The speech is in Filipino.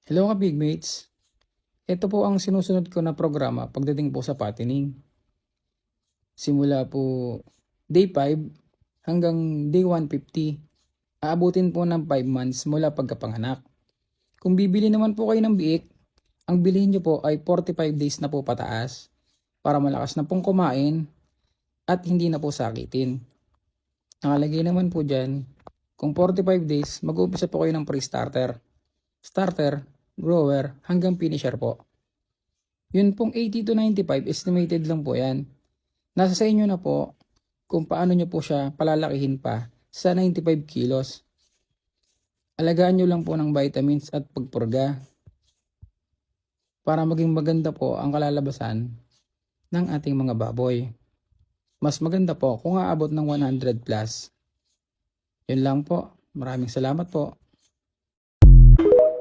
Hello ka big mates. Ito po ang sinusunod ko na programa pagdating po sa fattening. Simula po day 5 hanggang day 150. Aabutin po ng 5 months mula pagkapanganak. Kung bibili naman po kayo ng biik, ang bilhin nyo po ay 45 days na po pataas para malakas na pong kumain at hindi na po sakitin. Nakalagay naman po dyan, kung 45 days, mag-uumpisa po kayo ng pre-starter, starter, grower, hanggang finisher po. Yun pong 80 to 95, estimated lang po yan. Nasa sa inyo na po kung paano nyo po siya palalakihin pa sa 95 kilos. Alagaan nyo lang po ng vitamins at pagpurga para maging maganda po ang kalalabasan ng ating mga baboy. Mas maganda po kung aabot ng 100 plus. Yun lang po. Maraming salamat po.